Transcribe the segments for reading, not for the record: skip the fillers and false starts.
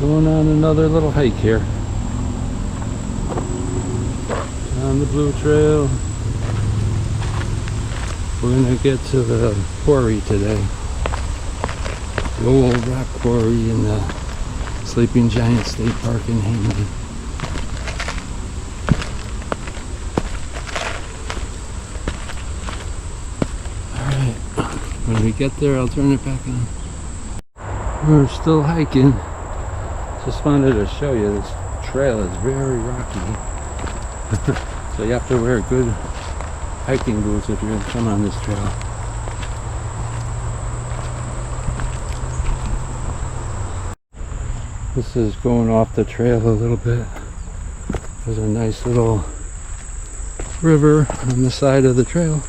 Going on another little hike here. On the Blue Trail. We're gonna get to the Quarry today. The old rock quarry in the Sleeping Giant State Park in Hamden. Alright, when we get there I'll turn it back on. We're still hiking. Just wanted to show you this trail is very rocky. So you have to wear good hiking boots if you're going to come on this trail. This is going off the trail a little bit. There's a nice little river on the side of the trail.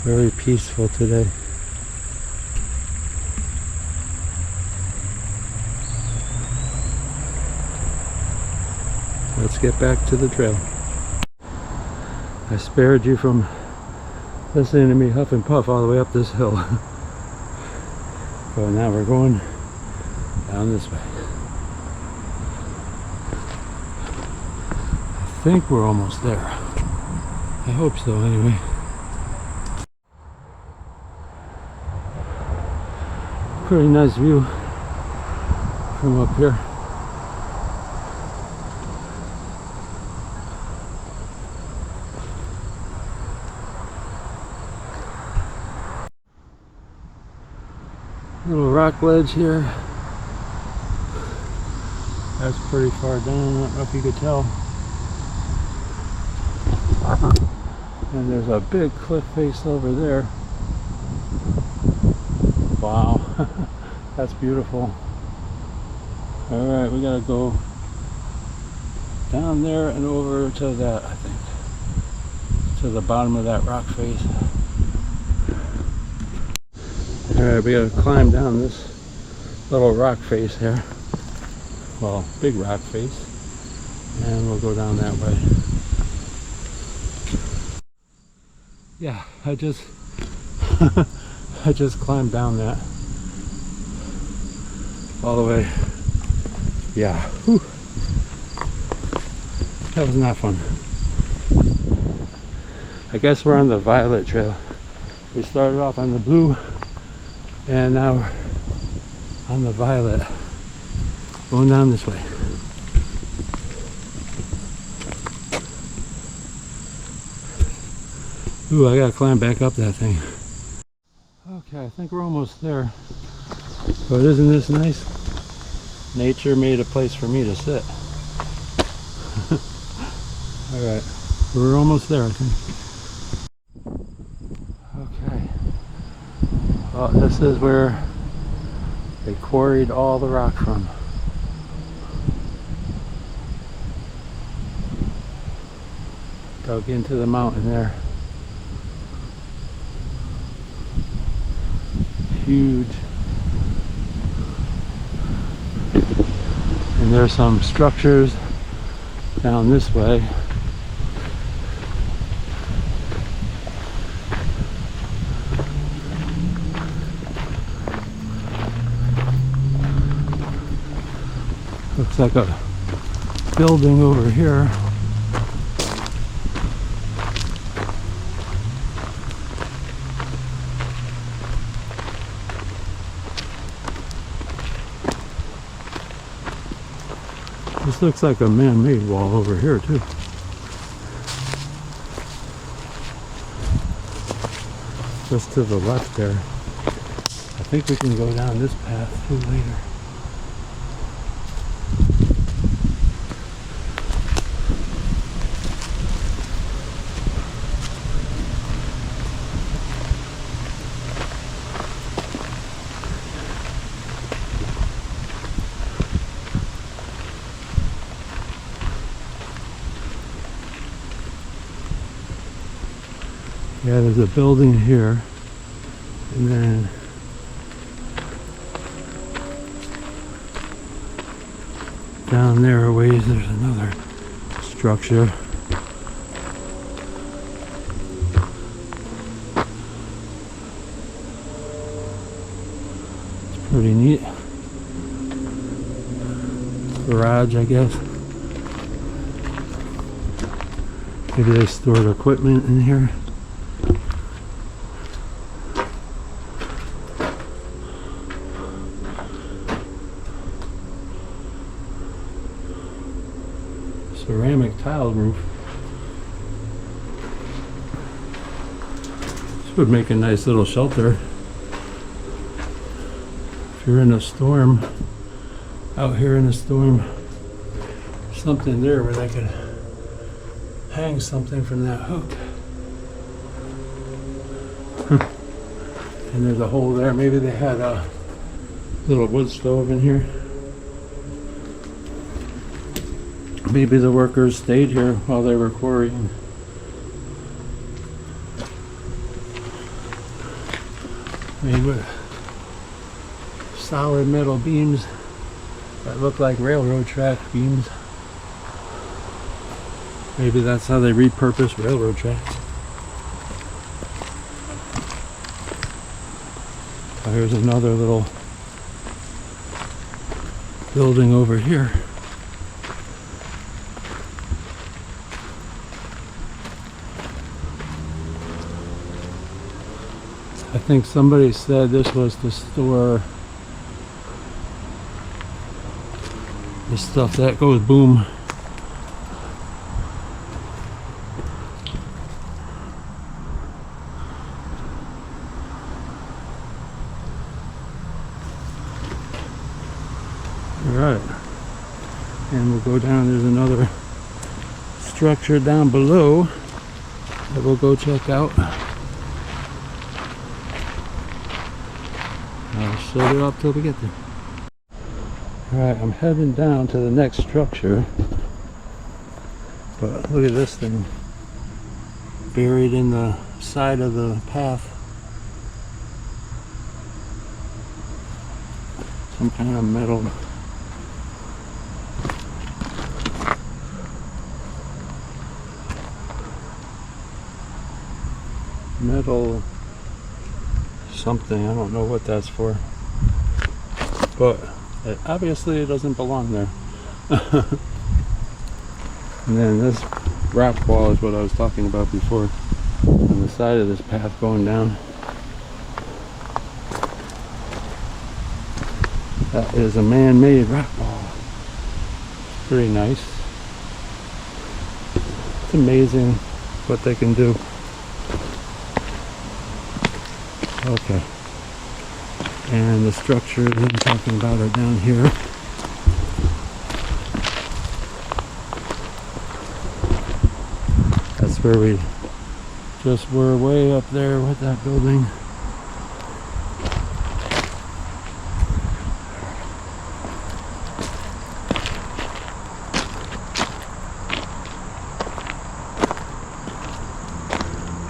Very peaceful today. Let's get back to the trail. I spared you from listening to me huff and puff all the way up this hill. But now we're going down this way. I think we're almost there. I hope so anyway. Pretty nice view from up here. Little rock ledge here. That's pretty far down. I don't know if you could tell. And there's a big cliff face over there. Wow, that's beautiful. Alright, we gotta go down there and over to that, I think. To the bottom of that rock face. Alright, we gotta climb down this little rock face here. Well, big rock face. And we'll go down that way. Yeah, I just climbed down that all the way. Yeah, whew. That was not fun. I guess we're on the Violet Trail. We started off on the blue and now we're on the Violet, going down this way. Ooh, I gotta climb back up that thing. Okay, I think we're almost there. But isn't this nice? Nature made a place for me to sit. Alright, we're almost there, I think. Okay. Well, this is where they quarried all the rock from. Dug into the mountain there. Huge. And there's some structures down this way. Looks like a building over here. This looks like a man-made wall over here too. Just to the left there. I think we can go down this path too later. Yeah, there's a building here, and then down there a ways there's another structure. Pretty neat. Garage, I guess. Maybe they stored equipment in here. Ceramic tile roof. This would make a nice little shelter. If you're in a storm, out here in a storm, something there where they could hang something from that hook. And there's a hole there. Maybe they had a little wood stove in here. Maybe the workers stayed here while they were quarrying. Made with solid metal beams that look like railroad track beams. Maybe that's how they repurpose railroad tracks. Oh, here's another little building over here. I think somebody said this was to store the stuff that goes boom. Alright, and we'll go down. There's another structure down below that we'll go check out. I'll shut it up till we get there. Alright, I'm heading down to the next structure, but look at this thing buried in the side of the path. Some kind of metal. Metal something, I don't know what that's for, but obviously it doesn't belong there. And then this rock wall is what I was talking about before, on the side of this path going down. That is a man-made rock wall. Pretty nice. It's amazing what they can do. Okay, and the structures I'm talking about are down here. That's where we just were, way up there with that building.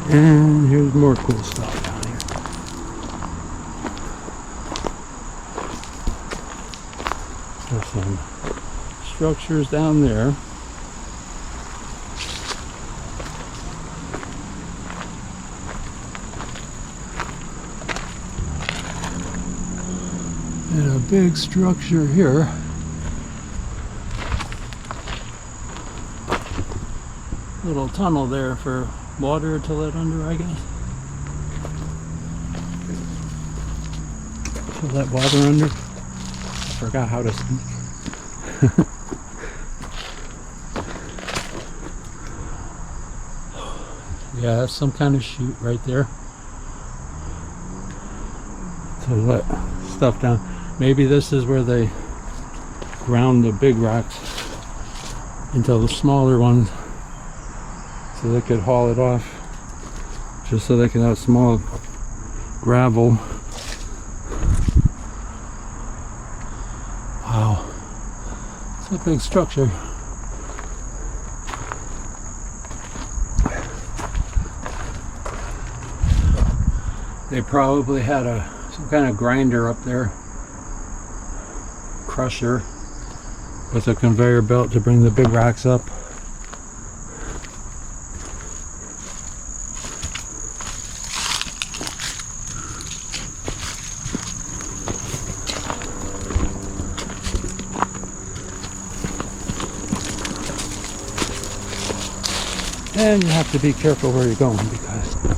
And here's more cool stuff. There's some structures down there. And a big structure here. Little tunnel there for water to let under, I guess. To let water under. Forgot how to speak. Yeah, that's some kind of chute right there to let stuff down. Maybe this is where they ground the big rocks into the smaller ones so they could haul it off, just so they can have small gravel. Wow, it's a big structure. They probably had some kind of grinder up there, crusher, with a conveyor belt to bring the big rocks up. And you have to be careful where you're going because you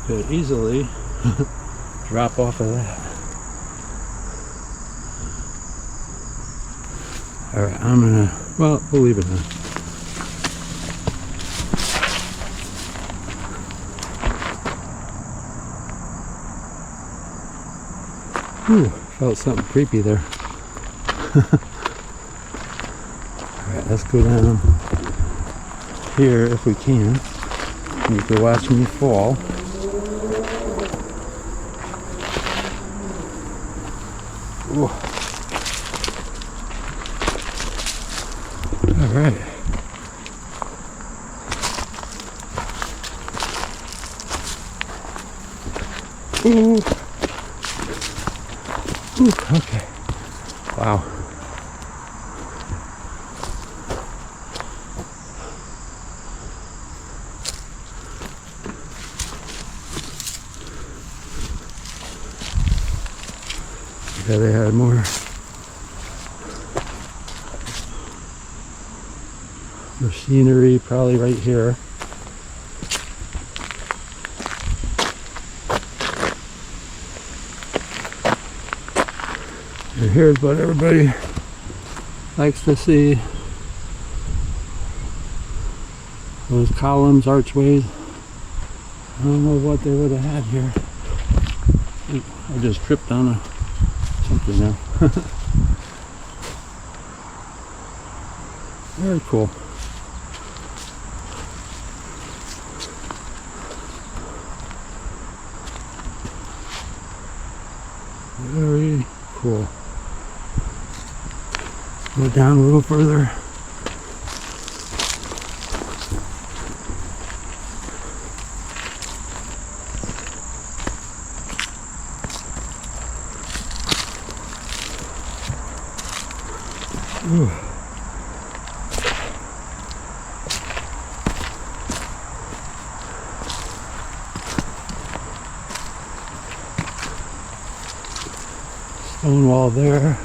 could easily drop off of that. Alright, I'm gonna, well, we'll leave it then. Ooh, felt something creepy there. Alright, let's go down here if we can. You can watch me fall. Ooh. Alright. Ooh. Ooh, okay. Wow. Yeah, they had more machinery probably right here. And here's what everybody likes to see. Those columns, archways. I don't know what they would have had here. I just tripped on something there. Very cool. Very cool. Go down a little further. Ooh. Stone wall there.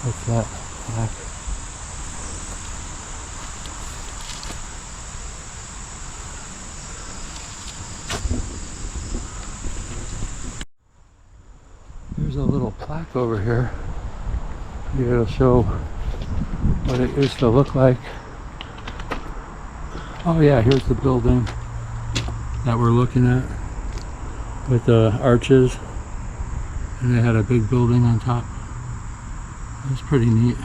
What's that? Black. There's a little plaque over here. Maybe it'll show what it used to look like. Oh yeah, here's the building that we're looking at with the arches, and they had a big building on top. It's pretty neat.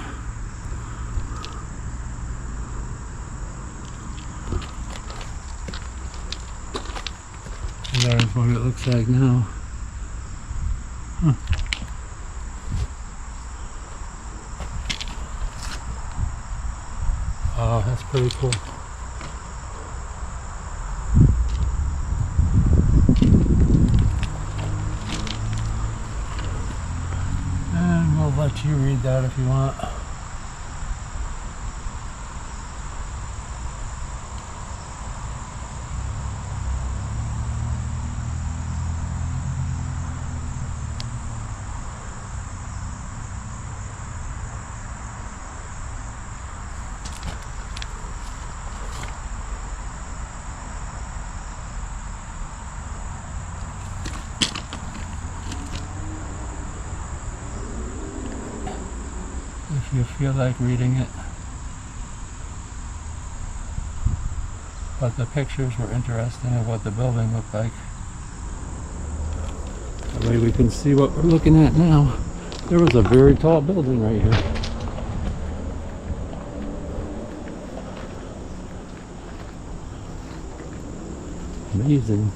And there's what it looks like now. Huh. Oh, that's pretty cool. And we'll let you read that if you want. If you feel like reading it. But the pictures were interesting of what the building looked like. That way we can see what we're looking at now. There was a very tall building right here. Amazing.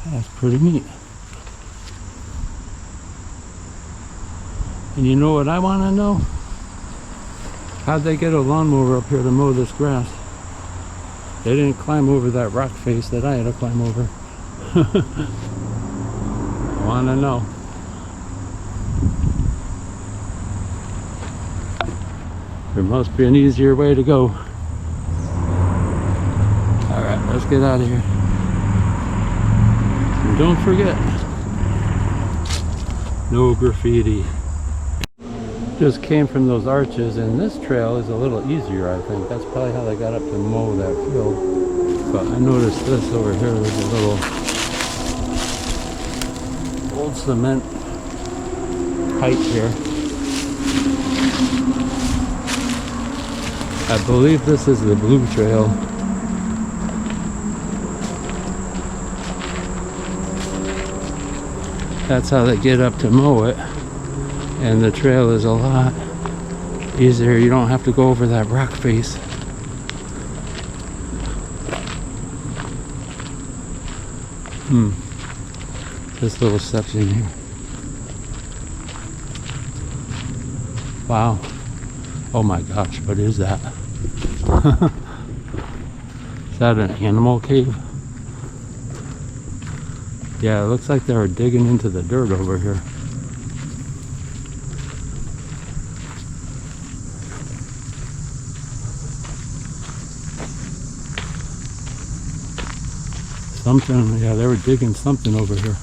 That's pretty neat. And you know what I want to know? How'd they get a lawnmower up here to mow this grass? They didn't climb over that rock face that I had to climb over. I want to know. There must be an easier way to go. let's get out of here. And don't forget, no graffiti. Just came from those arches, and this trail is a little easier, I think. That's probably how they got up to mow that field. But I noticed this over here, there's a little old cement pipe here. I believe this is the blue trail. That's how they get up to mow it. And the trail is a lot easier. You don't have to go over that rock face. This little section here. Wow. Oh my gosh, what is that? Is that an animal cave? Yeah, it looks like they were digging into the dirt over here. Something, yeah, they were digging something over here.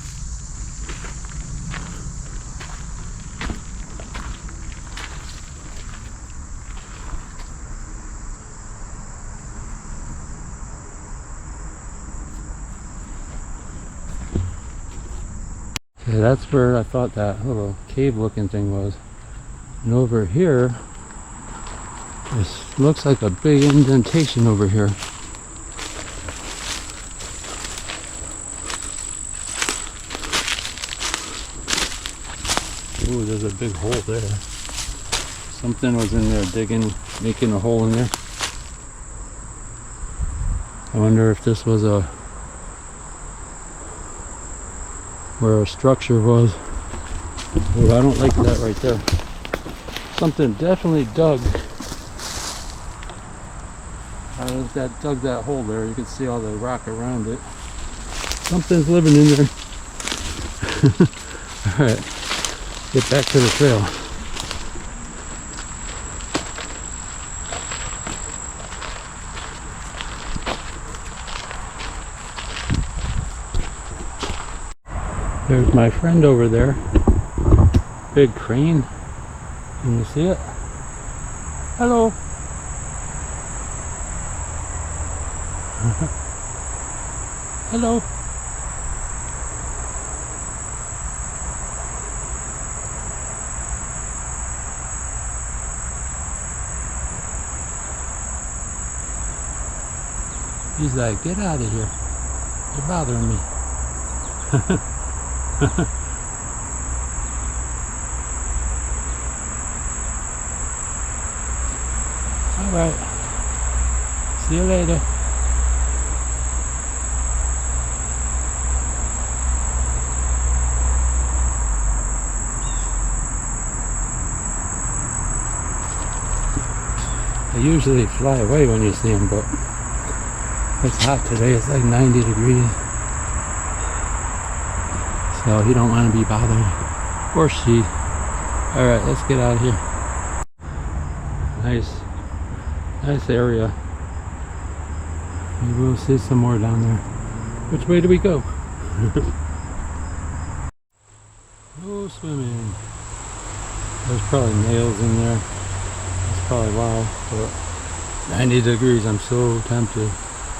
Yeah, that's where I thought that little cave looking thing was. And over here, this looks like a big indentation over here. Ooh, there's a big hole there. Something was in there digging, making a hole in there. I wonder if this was where a structure was. Oh, I don't like that right there. Something definitely dug. That dug that hole there. You can see all the rock around it. Something's living in there. Alright, get back to the trail. There's my friend over there. Big crane. Can you see it? Hello. Hello. He's like, get out of here. You're bothering me. Alright. See you later. They usually fly away when you see them, but it's hot today. It's like 90 degrees. So he don't want to be bothered. Or she. Alright, let's get out of here. Nice area. Maybe we'll see some more down there. Which way do we go? No swimming. There's probably nails in there. That's probably why. But 90 degrees, I'm so tempted.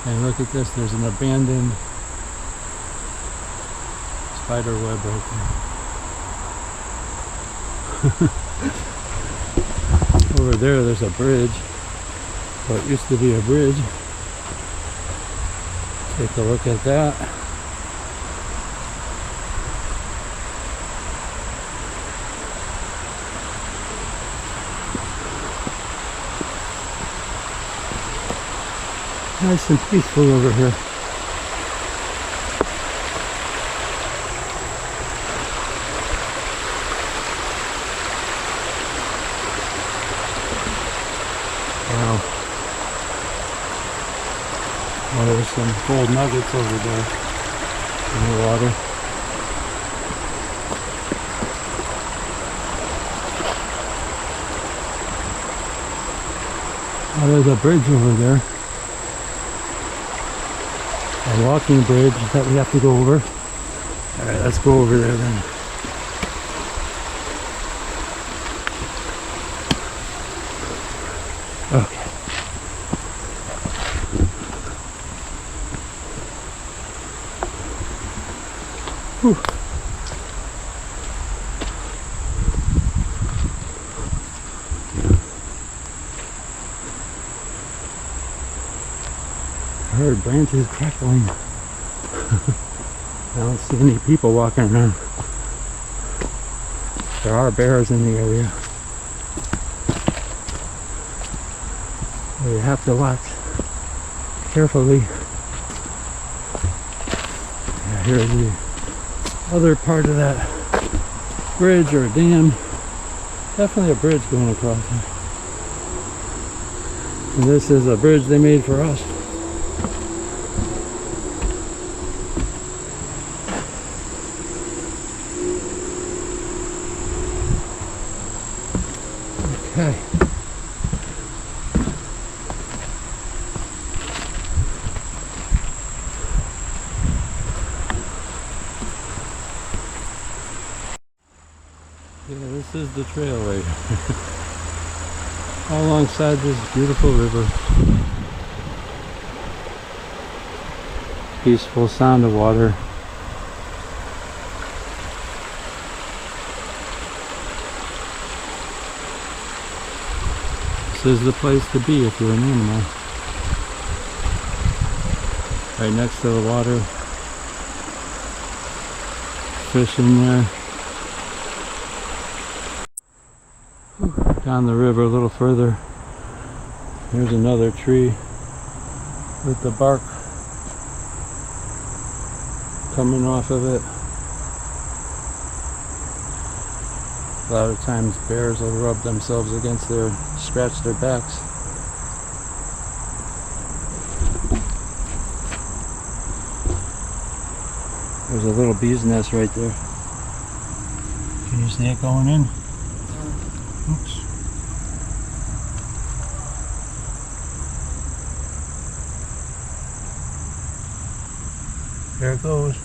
And look at this, there's an abandoned spider web right there. Over there's a bridge. What used to be a bridge. Take a look at that. Nice and peaceful over here. Wow. Oh, there's some gold nuggets over there in the water. Oh, there's a bridge over there. a walking bridge that we have to go over. Alright, let's go over there then. Okay. Whew. I heard branches crackling. I don't see any people walking around. There are bears in the area. You have to watch carefully. Yeah, here's the other part of that bridge or dam. Definitely a bridge going across here. And this is a bridge they made for us. Okay. Yeah, this is the trail right here. All alongside this beautiful river. Peaceful sound of water. This is the place to be if you're an animal. Right next to the water. Fish in there. Down the river a little further, there's another tree with the bark coming off of it. A lot of times bears will rub themselves against scratch their backs. There's a little bee's nest right there. Can you see it going in? Oops. There it goes.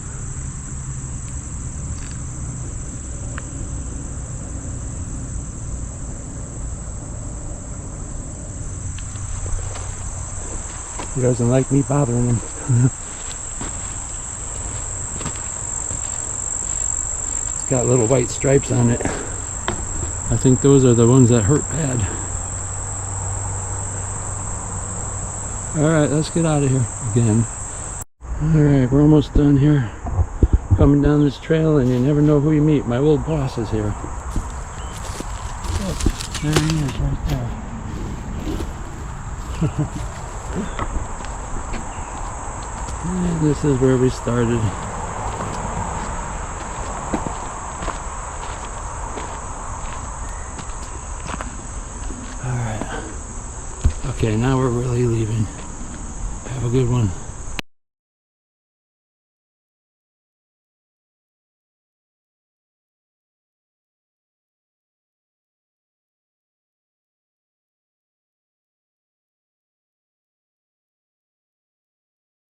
He doesn't like me bothering him. It's got little white stripes on it. I think those are the ones that hurt bad. Alright, let's get out of here again. Alright, we're almost done here. Coming down this trail and you never know who you meet. My old boss is here. Oh, there he is right there. And this is where we started. Alright. Okay, now we're really leaving. Have a good one.